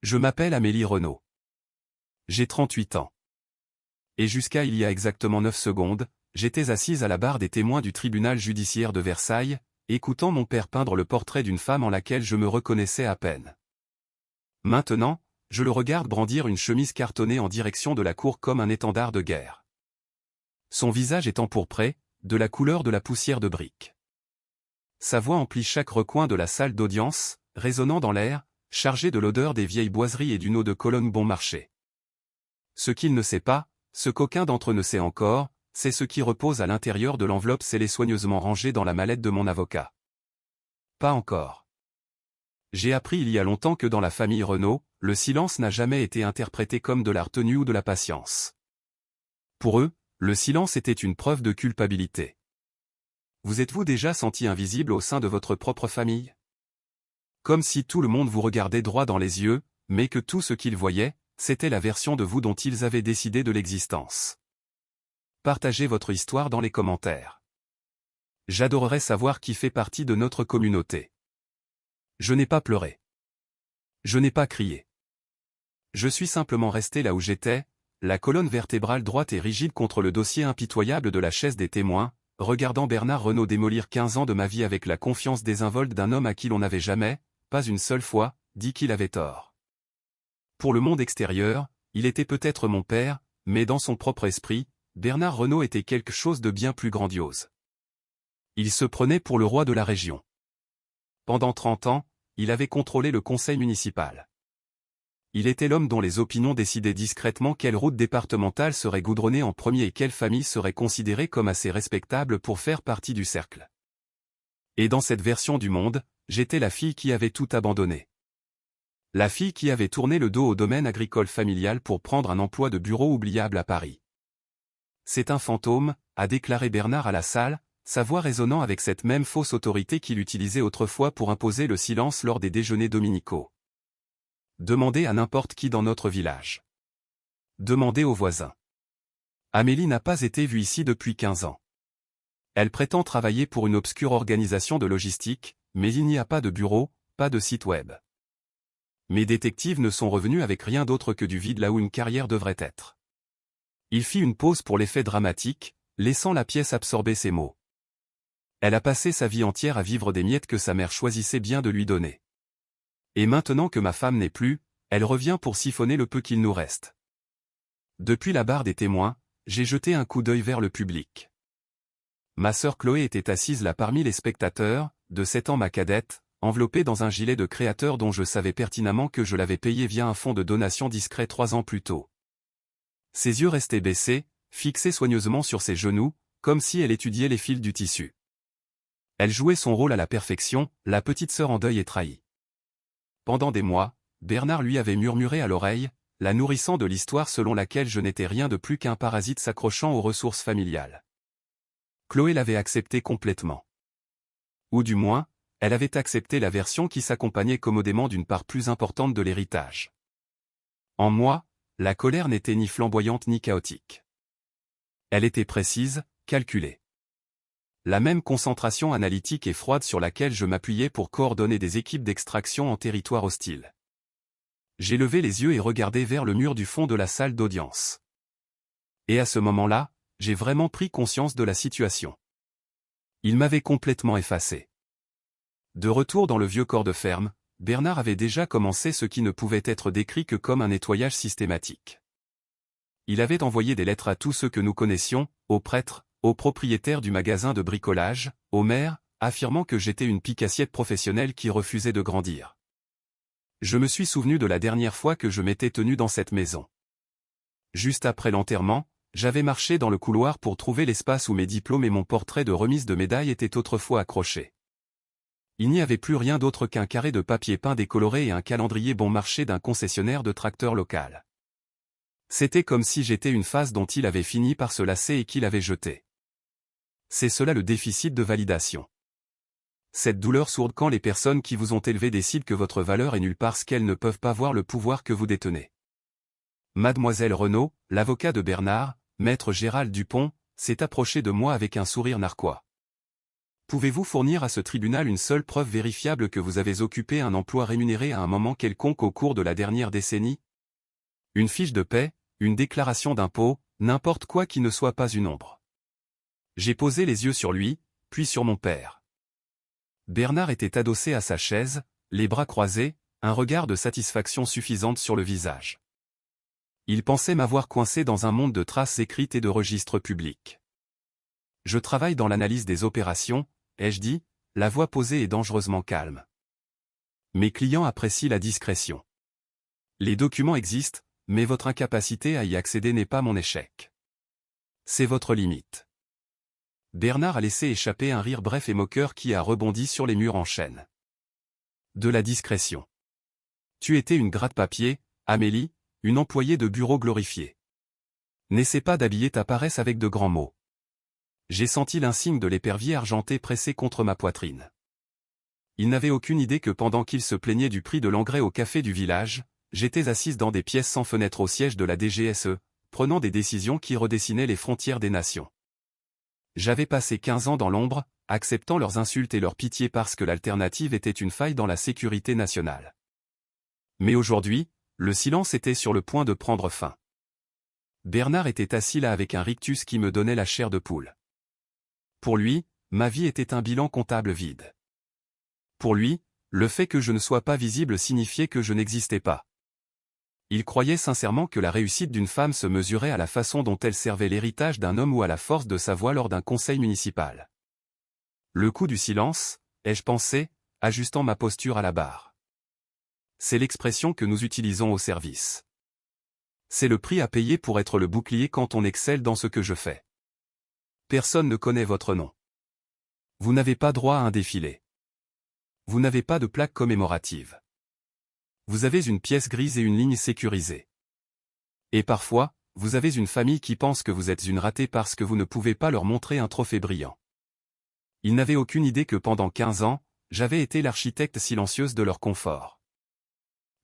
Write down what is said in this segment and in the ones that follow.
Je m'appelle Amélie Renaud. J'ai 38 ans. Et jusqu'à il y a exactement 9 secondes, j'étais assise à la barre des témoins du tribunal judiciaire de Versailles, écoutant mon père peindre le portrait d'une femme en laquelle je me reconnaissais à peine. Maintenant, je le regarde brandir une chemise cartonnée en direction de la cour comme un étendard de guerre. Son visage est empourpré, de la couleur de la poussière de briques. Sa voix emplit chaque recoin de la salle d'audience, résonnant dans l'air, chargé de l'odeur des vieilles boiseries et d'une eau de Cologne bon marché. Ce qu'il ne sait pas, ce qu'aucun d'entre eux ne sait encore, c'est ce qui repose à l'intérieur de l'enveloppe scellée soigneusement rangée dans la mallette de mon avocat. Pas encore. J'ai appris il y a longtemps que dans la famille Renaud, le silence n'a jamais été interprété comme de la retenue ou de la patience. Pour eux, le silence était une preuve de culpabilité. Vous êtes-vous déjà senti invisible au sein de votre propre famille? Comme si tout le monde vous regardait droit dans les yeux, mais que tout ce qu'ils voyaient, c'était la version de vous dont ils avaient décidé de l'existence. Partagez votre histoire dans les commentaires. J'adorerais savoir qui fait partie de notre communauté. Je n'ai pas pleuré. Je n'ai pas crié. Je suis simplement resté là où j'étais, la colonne vertébrale droite et rigide contre le dossier impitoyable de la chaise des témoins, regardant Bernard Renaud démolir 15 ans de ma vie avec la confiance désinvolte d'un homme à qui l'on n'avait jamais, pas une seule fois, dit qu'il avait tort. Pour le monde extérieur, il était peut-être mon père, mais dans son propre esprit, Bernard Renaud était quelque chose de bien plus grandiose. Il se prenait pour le roi de la région. Pendant 30 ans, il avait contrôlé le conseil municipal. Il était l'homme dont les opinions décidaient discrètement quelle route départementale serait goudronnée en premier et quelle famille serait considérée comme assez respectable pour faire partie du cercle. Et dans cette version du monde, j'étais la fille qui avait tout abandonné. La fille qui avait tourné le dos au domaine agricole familial pour prendre un emploi de bureau oubliable à Paris. C'est un fantôme, a déclaré Bernard à la salle, sa voix résonnant avec cette même fausse autorité qu'il utilisait autrefois pour imposer le silence lors des déjeuners dominicaux. Demandez à n'importe qui dans notre village. Demandez aux voisins. Amélie n'a pas été vue ici depuis 15 ans. Elle prétend travailler pour une obscure organisation de logistique, mais il n'y a pas de bureau, pas de site web. Mes détectives ne sont revenus avec rien d'autre que du vide là où une carrière devrait être. Il fit une pause pour l'effet dramatique, laissant la pièce absorber ses mots. Elle a passé sa vie entière à vivre des miettes que sa mère choisissait bien de lui donner. Et maintenant que ma femme n'est plus, elle revient pour siphonner le peu qu'il nous reste. Depuis la barre des témoins, j'ai jeté un coup d'œil vers le public. Ma sœur Chloé était assise là parmi les spectateurs, de 7 ans ma cadette, enveloppée dans un gilet de créateur dont je savais pertinemment que je l'avais payé via un fonds de donation discret 3 ans plus tôt. Ses yeux restaient baissés, fixés soigneusement sur ses genoux, comme si elle étudiait les fils du tissu. Elle jouait son rôle à la perfection, la petite sœur en deuil et trahie. Pendant des mois, Bernard lui avait murmuré à l'oreille, la nourrissant de l'histoire selon laquelle je n'étais rien de plus qu'un parasite s'accrochant aux ressources familiales. Chloé l'avait accepté complètement. Ou du moins, elle avait accepté la version qui s'accompagnait commodément d'une part plus importante de l'héritage. En moi, la colère n'était ni flamboyante ni chaotique. Elle était précise, calculée. La même concentration analytique et froide sur laquelle je m'appuyais pour coordonner des équipes d'extraction en territoire hostile. J'ai levé les yeux et regardé vers le mur du fond de la salle d'audience. Et à ce moment-là, j'ai vraiment pris conscience de la situation. Il m'avait complètement effacé. De retour dans le vieux corps de ferme, Bernard avait déjà commencé ce qui ne pouvait être décrit que comme un nettoyage systématique. Il avait envoyé des lettres à tous ceux que nous connaissions, aux prêtres, aux propriétaires du magasin de bricolage, au maire, affirmant que j'étais une pique-assiette professionnelle qui refusait de grandir. Je me suis souvenu de la dernière fois que je m'étais tenu dans cette maison. Juste après l'enterrement, j'avais marché dans le couloir pour trouver l'espace où mes diplômes et mon portrait de remise de médaille étaient autrefois accrochés. Il n'y avait plus rien d'autre qu'un carré de papier peint décoloré et un calendrier bon marché d'un concessionnaire de tracteurs local. C'était comme si j'étais une face dont il avait fini par se lasser et qu'il avait jeté. C'est cela le déficit de validation. Cette douleur sourde quand les personnes qui vous ont élevé décident que votre valeur est nulle parce qu'elles ne peuvent pas voir le pouvoir que vous détenez. Mademoiselle Renaud, l'avocat de Bernard, maître Gérald Dupont, s'est approché de moi avec un sourire narquois. Pouvez-vous fournir à ce tribunal une seule preuve vérifiable que vous avez occupé un emploi rémunéré à un moment quelconque au cours de la dernière décennie? Une fiche de paie, une déclaration d'impôt, n'importe quoi qui ne soit pas une ombre. J'ai posé les yeux sur lui, puis sur mon père. Bernard était adossé à sa chaise, les bras croisés, un regard de satisfaction suffisante sur le visage. Il pensait m'avoir coincé dans un monde de traces écrites et de registres publics. Je travaille dans l'analyse des opérations, ai-je dit, la voix posée et dangereusement calme. Mes clients apprécient la discrétion. Les documents existent, mais votre incapacité à y accéder n'est pas mon échec. C'est votre limite. Bernard a laissé échapper un rire bref et moqueur qui a rebondi sur les murs en chaîne. De la discrétion. Tu étais une gratte-papier, Amélie, une employée de bureau glorifiée. N'essaie pas d'habiller ta paresse avec de grands mots. J'ai senti l'insigne de l'épervier argenté pressé contre ma poitrine. Il n'avait aucune idée que pendant qu'il se plaignait du prix de l'engrais au café du village, j'étais assise dans des pièces sans fenêtre au siège de la DGSE, prenant des décisions qui redessinaient les frontières des nations. J'avais passé 15 ans dans l'ombre, acceptant leurs insultes et leur pitié parce que l'alternative était une faille dans la sécurité nationale. Mais aujourd'hui, le silence était sur le point de prendre fin. Bernard était assis là avec un rictus qui me donnait la chair de poule. Pour lui, ma vie était un bilan comptable vide. Pour lui, le fait que je ne sois pas visible signifiait que je n'existais pas. Il croyait sincèrement que la réussite d'une femme se mesurait à la façon dont elle servait l'héritage d'un homme ou à la force de sa voix lors d'un conseil municipal. Le coup du silence, ai-je pensé, ajustant ma posture à la barre. C'est l'expression que nous utilisons au service. C'est le prix à payer pour être le bouclier quand on excelle dans ce que je fais. Personne ne connaît votre nom. Vous n'avez pas droit à un défilé. Vous n'avez pas de plaque commémorative. Vous avez une pièce grise et une ligne sécurisée. Et parfois, vous avez une famille qui pense que vous êtes une ratée parce que vous ne pouvez pas leur montrer un trophée brillant. Ils n'avaient aucune idée que pendant 15 ans, j'avais été l'architecte silencieuse de leur confort.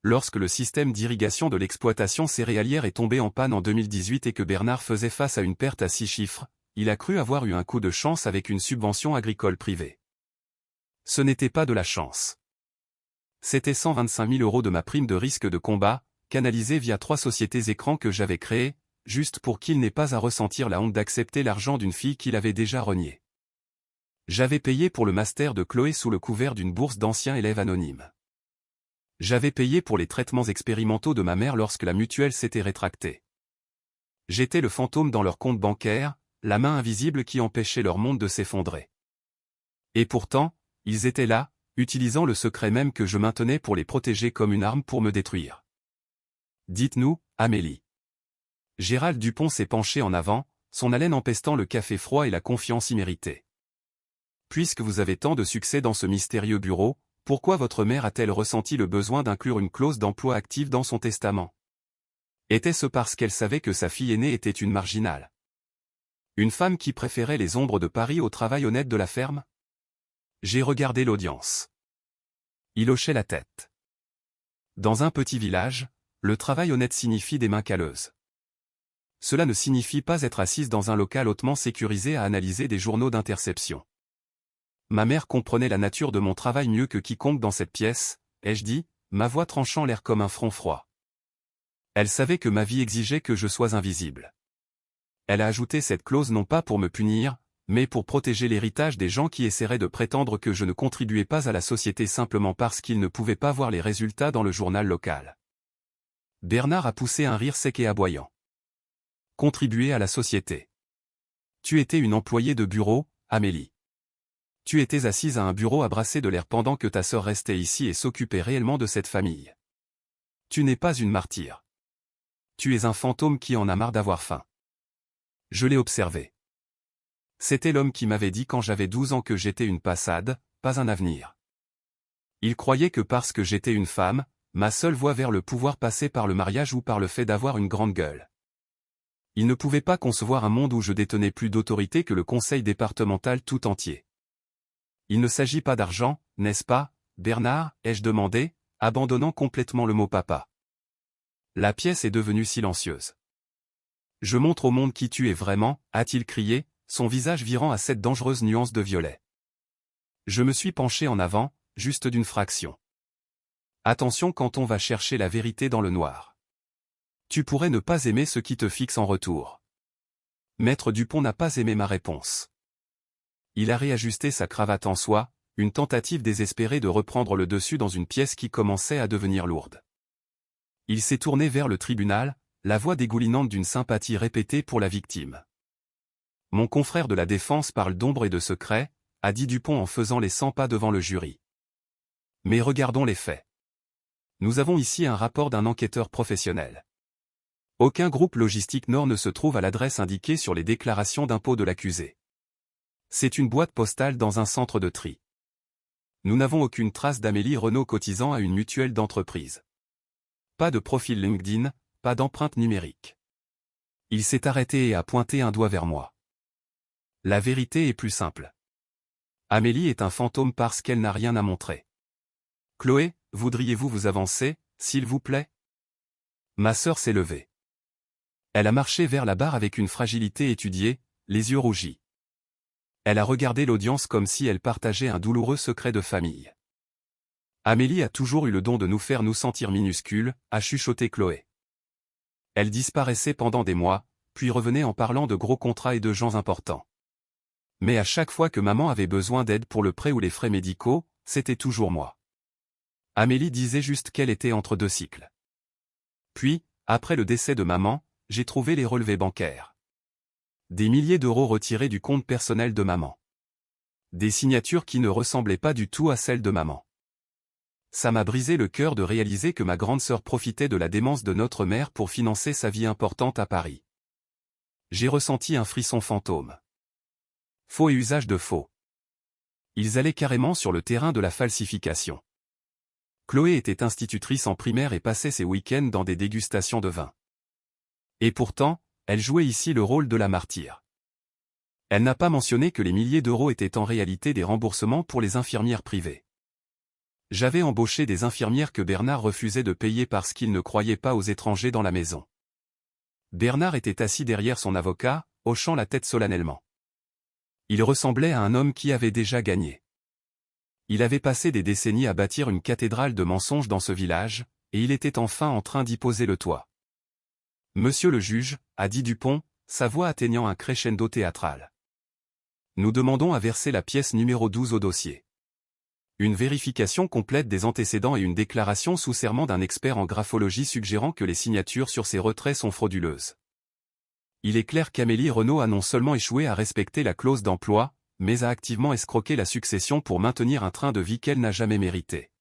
Lorsque le système d'irrigation de l'exploitation céréalière est tombé en panne en 2018 et que Bernard faisait face à une perte à 6 chiffres, il a cru avoir eu un coup de chance avec une subvention agricole privée. Ce n'était pas de la chance. C'était 125 000 € de ma prime de risque de combat, canalisée via 3 sociétés écrans que j'avais créées, juste pour qu'il n'ait pas à ressentir la honte d'accepter l'argent d'une fille qu'il avait déjà reniée. J'avais payé pour le master de Chloé sous le couvert d'une bourse d'anciens élèves anonymes. J'avais payé pour les traitements expérimentaux de ma mère lorsque la mutuelle s'était rétractée. J'étais le fantôme dans leur compte bancaire, la main invisible qui empêchait leur monde de s'effondrer. Et pourtant, ils étaient là, utilisant le secret même que je maintenais pour les protéger comme une arme pour me détruire. Dites-nous, Amélie. Gérald Dupont s'est penché en avant, son haleine empestant le café froid et la confiance imméritée. Puisque vous avez tant de succès dans ce mystérieux bureau, pourquoi votre mère a-t-elle ressenti le besoin d'inclure une clause d'emploi active dans son testament? Était-ce parce qu'elle savait que sa fille aînée était une marginale? Une femme qui préférait les ombres de Paris au travail honnête de la ferme? J'ai regardé l'audience. Il hochait la tête. Dans un petit village, le travail honnête signifie des mains calleuses. Cela ne signifie pas être assise dans un local hautement sécurisé à analyser des journaux d'interception. Ma mère comprenait la nature de mon travail mieux que quiconque dans cette pièce, ai-je dit, ma voix tranchant l'air comme un front froid. Elle savait que ma vie exigeait que je sois invisible. Elle a ajouté cette clause non pas pour me punir, mais pour protéger l'héritage des gens qui essaieraient de prétendre que je ne contribuais pas à la société simplement parce qu'ils ne pouvaient pas voir les résultats dans le journal local. Bernard a poussé un rire sec et aboyant. Contribuer à la société. Tu étais une employée de bureau, Amélie. Tu étais assise à un bureau à brasser de l'air pendant que ta sœur restait ici et s'occupait réellement de cette famille. Tu n'es pas une martyre. Tu es un fantôme qui en a marre d'avoir faim. Je l'ai observé. C'était l'homme qui m'avait dit quand j'avais 12 ans que j'étais une passade, pas un avenir. Il croyait que parce que j'étais une femme, ma seule voie vers le pouvoir passait par le mariage ou par le fait d'avoir une grande gueule. Il ne pouvait pas concevoir un monde où je détenais plus d'autorité que le conseil départemental tout entier. Il ne s'agit pas d'argent, n'est-ce pas, Bernard, ai-je demandé, abandonnant complètement le mot papa. La pièce est devenue silencieuse. Je montre au monde qui tu es vraiment, a-t-il crié, son visage virant à cette dangereuse nuance de violet. Je me suis penché en avant, juste d'une fraction. Attention quand on va chercher la vérité dans le noir. Tu pourrais ne pas aimer ce qui te fixe en retour. Maître Dupont n'a pas aimé ma réponse. Il a réajusté sa cravate en soie, une tentative désespérée de reprendre le dessus dans une pièce qui commençait à devenir lourde. Il s'est tourné vers le tribunal, la voix dégoulinante d'une sympathie répétée pour la victime. Mon confrère de la défense parle d'ombre et de secret, a dit Dupont en faisant les 100 pas devant le jury. Mais regardons les faits. Nous avons ici un rapport d'un enquêteur professionnel. Aucun groupe logistique Nord ne se trouve à l'adresse indiquée sur les déclarations d'impôt de l'accusé. C'est une boîte postale dans un centre de tri. Nous n'avons aucune trace d'Amélie Renaud cotisant à une mutuelle d'entreprise. Pas de profil LinkedIn, pas d'empreinte numérique. Il s'est arrêté et a pointé un doigt vers moi. La vérité est plus simple. Amélie est un fantôme parce qu'elle n'a rien à montrer. Chloé, voudriez-vous vous avancer, s'il vous plaît? Ma sœur s'est levée. Elle a marché vers la barre avec une fragilité étudiée, les yeux rougis. Elle a regardé l'audience comme si elle partageait un douloureux secret de famille. Amélie a toujours eu le don de nous faire nous sentir minuscules, a chuchoté Chloé. Elle disparaissait pendant des mois, puis revenait en parlant de gros contrats et de gens importants. Mais à chaque fois que maman avait besoin d'aide pour le prêt ou les frais médicaux, c'était toujours moi. Amélie disait juste qu'elle était entre deux cycles. Puis, après le décès de maman, j'ai trouvé les relevés bancaires. Des milliers d'euros retirés du compte personnel de maman. Des signatures qui ne ressemblaient pas du tout à celles de maman. Ça m'a brisé le cœur de réaliser que ma grande sœur profitait de la démence de notre mère pour financer sa vie importante à Paris. J'ai ressenti un frisson fantôme. Faux et usage de faux. Ils allaient carrément sur le terrain de la falsification. Chloé était institutrice en primaire et passait ses week-ends dans des dégustations de vin. Et pourtant, elle jouait ici le rôle de la martyre. Elle n'a pas mentionné que les milliers d'euros étaient en réalité des remboursements pour les infirmières privées. J'avais embauché des infirmières que Bernard refusait de payer parce qu'il ne croyait pas aux étrangers dans la maison. Bernard était assis derrière son avocat, hochant la tête solennellement. Il ressemblait à un homme qui avait déjà gagné. Il avait passé des décennies à bâtir une cathédrale de mensonges dans ce village, et il était enfin en train d'y poser le toit. « Monsieur le juge », a dit Dupont, sa voix atteignant un crescendo théâtral. Nous demandons à verser la pièce numéro 12 au dossier. Une vérification complète des antécédents et une déclaration sous serment d'un expert en graphologie suggérant que les signatures sur ces retraits sont frauduleuses. Il est clair qu'Amélie Renaud a non seulement échoué à respecter la clause d'emploi, mais a activement escroqué la succession pour maintenir un train de vie qu'elle n'a jamais mérité.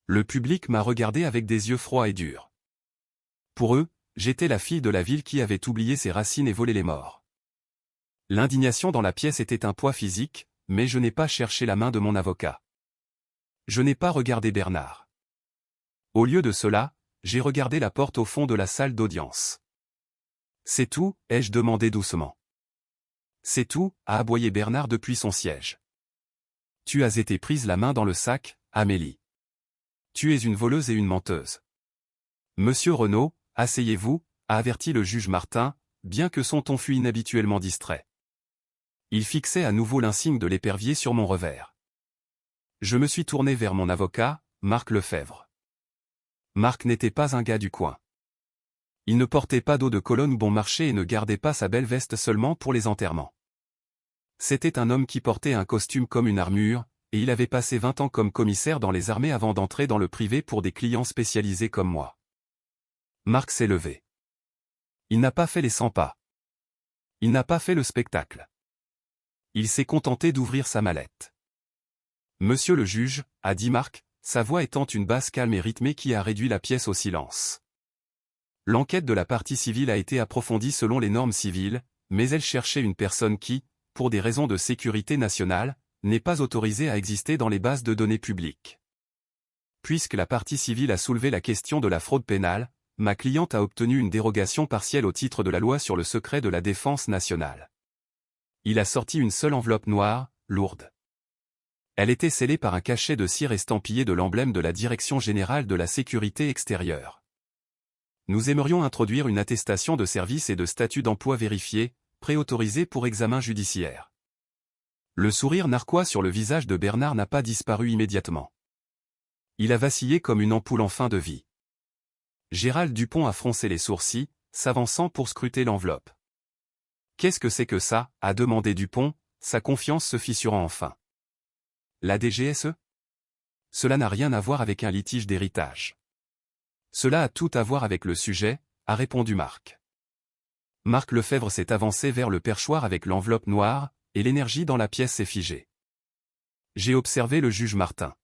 Le public m'a regardé avec des yeux froids et durs. Pour eux, j'étais la fille de la ville qui avait oublié ses racines et volé les morts. L'indignation dans la pièce était un poids physique, mais je n'ai pas cherché la main de mon avocat. Je n'ai pas regardé Bernard. Au lieu de cela, j'ai regardé la porte au fond de la salle d'audience. C'est tout, ai-je demandé doucement. C'est tout, a aboyé Bernard depuis son siège. Tu as été prise la main dans le sac, Amélie. Tu es une voleuse et une menteuse. Monsieur Renaud, asseyez-vous, a averti le juge Martin, bien que son ton fût inhabituellement distrait. Il fixait à nouveau l'insigne de l'épervier sur mon revers. Je me suis tourné vers mon avocat, Marc Lefebvre. Marc n'était pas un gars du coin. Il ne portait pas d'eau de Cologne bon marché et ne gardait pas sa belle veste seulement pour les enterrements. C'était un homme qui portait un costume comme une armure, et il avait passé 20 ans comme commissaire dans les armées avant d'entrer dans le privé pour des clients spécialisés comme moi. Marc s'est levé. Il n'a pas fait les 100 pas. Il n'a pas fait le spectacle. Il s'est contenté d'ouvrir sa mallette. Monsieur le juge, a dit Marc, sa voix étant une basse calme et rythmée qui a réduit la pièce au silence. L'enquête de la partie civile a été approfondie selon les normes civiles, mais elle cherchait une personne qui, pour des raisons de sécurité nationale, n'est pas autorisée à exister dans les bases de données publiques. Puisque la partie civile a soulevé la question de la fraude pénale, ma cliente a obtenu une dérogation partielle au titre de la loi sur le secret de la défense nationale. Il a sorti une seule enveloppe noire, lourde. Elle était scellée par un cachet de cire estampillé de l'emblème de la Direction générale de la sécurité extérieure. Nous aimerions introduire une attestation de service et de statut d'emploi vérifiée, préautorisée pour examen judiciaire. Le sourire narquois sur le visage de Bernard n'a pas disparu immédiatement. Il a vacillé comme une ampoule en fin de vie. Gérald Dupont a froncé les sourcils, s'avançant pour scruter l'enveloppe. « Qu'est-ce que c'est que ça ?» a demandé Dupont, sa confiance se fissurant enfin. « La DGSE ? Cela n'a rien à voir avec un litige d'héritage. »« Cela a tout à voir avec le sujet », a répondu Marc. Marc Lefebvre s'est avancé vers le perchoir avec l'enveloppe noire, et l'énergie dans la pièce s'est figée. J'ai observé le juge Martin.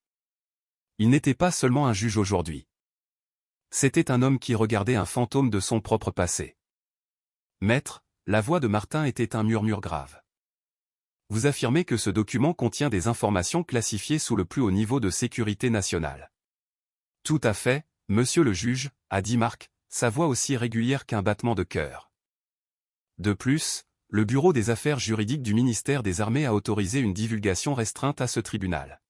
Il n'était pas seulement un juge aujourd'hui. C'était un homme qui regardait un fantôme de son propre passé. « Maître », la voix de Martin était un murmure grave. « Vous affirmez que ce document contient des informations classifiées sous le plus haut niveau de sécurité nationale. »« Tout à fait, monsieur le juge », a dit Marc, sa voix aussi régulière qu'un battement de cœur. De plus, le Bureau des affaires juridiques du ministère des Armées a autorisé une divulgation restreinte à ce tribunal.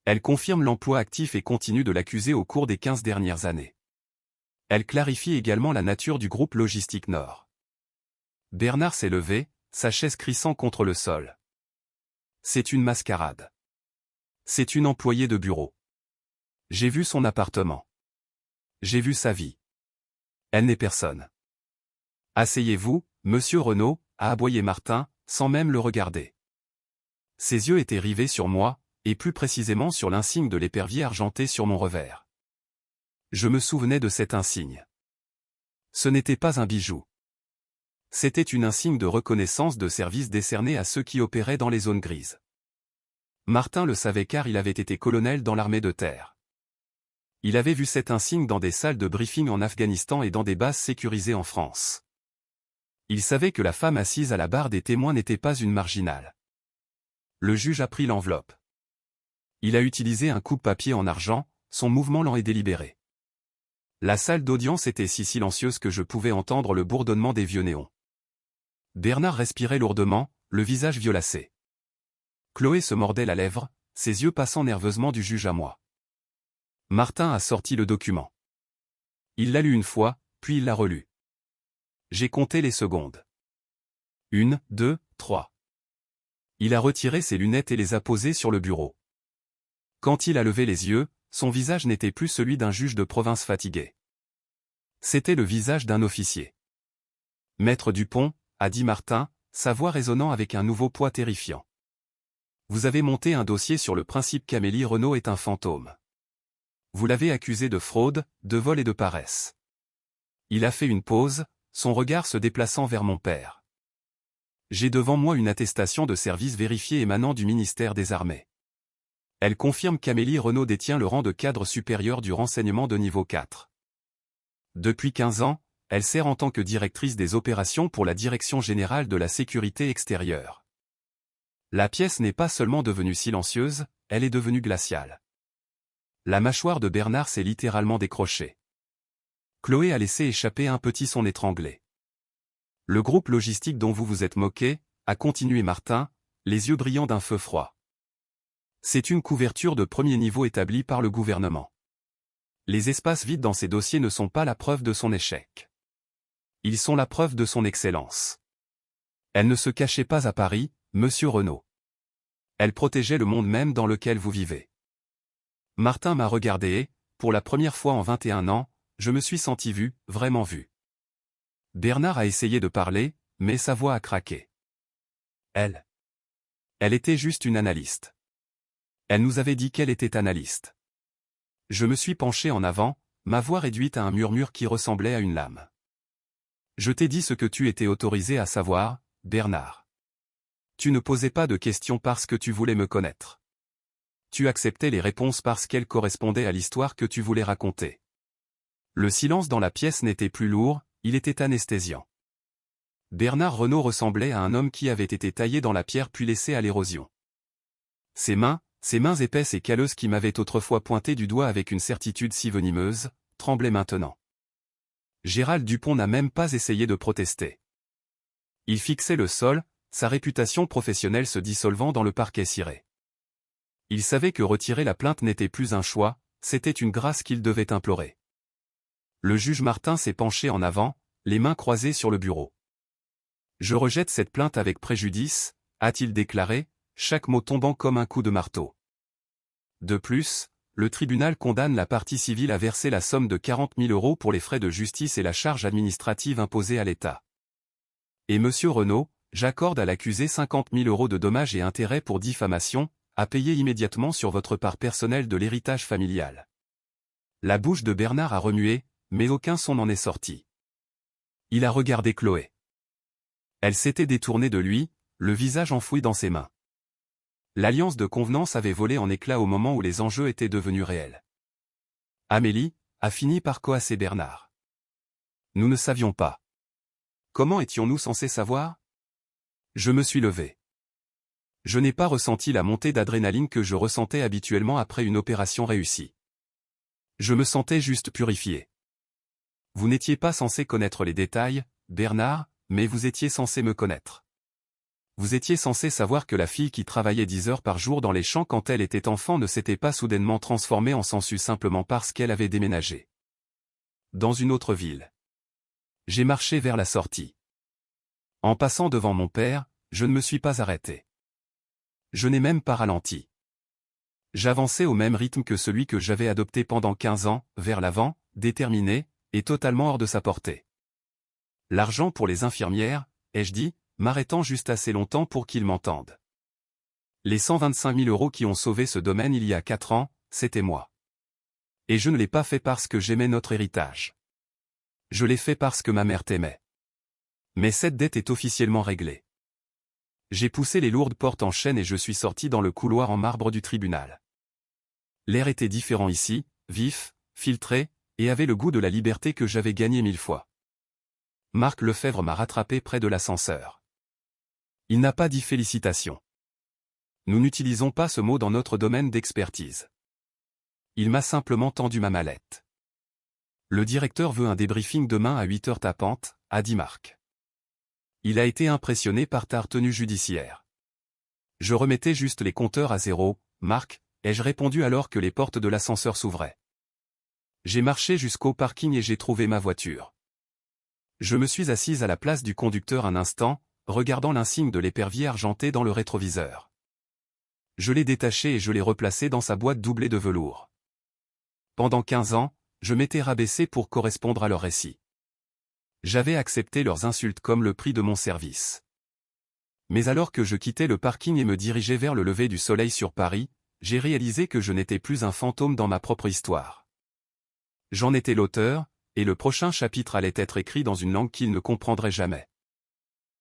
Elle confirme l'emploi actif et continu de l'accusé au cours des 15 dernières années. Elle clarifie également la nature du groupe Logistique Nord. Bernard s'est levé, sa chaise crissant contre le sol. C'est une mascarade. C'est une employée de bureau. J'ai vu son appartement. J'ai vu sa vie. Elle n'est personne. Asseyez-vous, monsieur Renaud, a aboyé Martin, sans même le regarder. Ses yeux étaient rivés sur moi, et plus précisément sur l'insigne de l'épervier argenté sur mon revers. Je me souvenais de cet insigne. Ce n'était pas un bijou. C'était une insigne de reconnaissance de service décernée à ceux qui opéraient dans les zones grises. Martin le savait car il avait été colonel dans l'armée de terre. Il avait vu cet insigne dans des salles de briefing en Afghanistan et dans des bases sécurisées en France. Il savait que la femme assise à la barre des témoins n'était pas une marginale. Le juge a pris l'enveloppe. Il a utilisé un coupe-papier en argent, son mouvement lent et délibéré. La salle d'audience était si silencieuse que je pouvais entendre le bourdonnement des vieux néons. Bernard respirait lourdement, le visage violacé. Chloé se mordait la lèvre, ses yeux passant nerveusement du juge à moi. Martin a sorti le document. Il l'a lu une fois, puis il l'a relu. J'ai compté les secondes. 1, 2, 3. Il a retiré ses lunettes et les a posées sur le bureau. Quand il a levé les yeux, son visage n'était plus celui d'un juge de province fatigué. C'était le visage d'un officier. « Maître Dupont », a dit Martin, sa voix résonnant avec un nouveau poids terrifiant. « Vous avez monté un dossier sur le principe qu'Amélie Renaud est un fantôme. Vous l'avez accusé de fraude, de vol et de paresse. » Il a fait une pause, son regard se déplaçant vers mon père. « J'ai devant moi une attestation de service vérifiée émanant du ministère des Armées. Elle confirme qu'Amélie Renaud détient le rang de cadre supérieur du renseignement de niveau 4. Depuis 15 ans, elle sert en tant que directrice des opérations pour la Direction générale de la sécurité extérieure. La pièce n'est pas seulement devenue silencieuse, elle est devenue glaciale. » La mâchoire de Bernard s'est littéralement décrochée. Chloé a laissé échapper un petit son étranglé. « Le groupe logistique dont vous vous êtes moqué, » a continué Martin, les yeux brillants d'un feu froid. « C'est une couverture de premier niveau établie par le gouvernement. Les espaces vides dans ces dossiers ne sont pas la preuve de son échec. Ils sont la preuve de son excellence. Elle ne se cachait pas à Paris, monsieur Renaud. Elle protégeait le monde même dans lequel vous vivez. » Martin m'a regardé et, pour la première fois en 21 ans, je me suis senti vu, vraiment vu. Bernard a essayé de parler, mais sa voix a craqué. Elle était juste une analyste. Elle nous avait dit qu'elle était analyste. Je me suis penché en avant, ma voix réduite à un murmure qui ressemblait à une lame. Je t'ai dit ce que tu étais autorisé à savoir, Bernard. Tu ne posais pas de questions parce que tu voulais me connaître. Tu acceptais les réponses parce qu'elles correspondaient à l'histoire que tu voulais raconter. Le silence dans la pièce n'était plus lourd, il était anesthésiant. Bernard Renaud ressemblait à un homme qui avait été taillé dans la pierre puis laissé à l'érosion. Ses mains épaisses et calleuses qui m'avaient autrefois pointé du doigt avec une certitude si venimeuse, tremblaient maintenant. Gérald Dupont n'a même pas essayé de protester. Il fixait le sol, sa réputation professionnelle se dissolvant dans le parquet ciré. Il savait que retirer la plainte n'était plus un choix, c'était une grâce qu'il devait implorer. Le juge Martin s'est penché en avant, les mains croisées sur le bureau. « Je rejette cette plainte avec préjudice », a-t-il déclaré, chaque mot tombant comme un coup de marteau. De plus, le tribunal condamne la partie civile à verser la somme de 40 000 € pour les frais de justice et la charge administrative imposée à l'État. Et Monsieur Renaud, j'accorde à l'accusé 50 000 € de dommages et intérêts pour diffamation, à payer immédiatement sur votre part personnelle de l'héritage familial. La bouche de Bernard a remué, mais aucun son n'en est sorti. Il a regardé Chloé. Elle s'était détournée de lui, le visage enfoui dans ses mains. L'alliance de convenance avait volé en éclats au moment où les enjeux étaient devenus réels. Amélie a fini par coasser Bernard. Nous ne savions pas. Comment étions-nous censés savoir? Je me suis levé. Je n'ai pas ressenti la montée d'adrénaline que je ressentais habituellement après une opération réussie. Je me sentais juste purifié. Vous n'étiez pas censé connaître les détails, Bernard, mais vous étiez censé me connaître. Vous étiez censé savoir que la fille qui travaillait 10 heures par jour dans les champs quand elle était enfant ne s'était pas soudainement transformée en sangsue simplement parce qu'elle avait déménagé. Dans une autre ville. J'ai marché vers la sortie. En passant devant mon père, je ne me suis pas arrêté. Je n'ai même pas ralenti. J'avançais au même rythme que celui que j'avais adopté pendant 15 ans, vers l'avant, déterminé, et totalement hors de sa portée. L'argent pour les infirmières, ai-je dit, m'arrêtant juste assez longtemps pour qu'ils m'entendent. Les 125 000 € qui ont sauvé ce domaine il y a 4 ans, c'était moi. Et je ne l'ai pas fait parce que j'aimais notre héritage. Je l'ai fait parce que ma mère t'aimait. Mais cette dette est officiellement réglée. J'ai poussé les lourdes portes en chêne et je suis sorti dans le couloir en marbre du tribunal. L'air était différent ici, vif, filtré, et avait le goût de la liberté que j'avais gagnée 1000 fois. Marc Lefebvre m'a rattrapé près de l'ascenseur. Il n'a pas dit félicitations. Nous n'utilisons pas ce mot dans notre domaine d'expertise. Il m'a simplement tendu ma mallette. Le directeur veut un débriefing demain à 8 heures tapantes, a dit Marc. Il a été impressionné par ta retenue judiciaire. Je remettais juste les compteurs à zéro, Marc, ai-je répondu alors que les portes de l'ascenseur s'ouvraient. J'ai marché jusqu'au parking et j'ai trouvé ma voiture. Je me suis assise à la place du conducteur un instant, regardant l'insigne de l'épervier argenté dans le rétroviseur. Je l'ai détaché et je l'ai replacé dans sa boîte doublée de velours. Pendant 15 ans, je m'étais rabaissé pour correspondre à leur récit. J'avais accepté leurs insultes comme le prix de mon service. Mais alors que je quittais le parking et me dirigeais vers le lever du soleil sur Paris, j'ai réalisé que je n'étais plus un fantôme dans ma propre histoire. J'en étais l'auteur, et le prochain chapitre allait être écrit dans une langue qu'ils ne comprendraient jamais.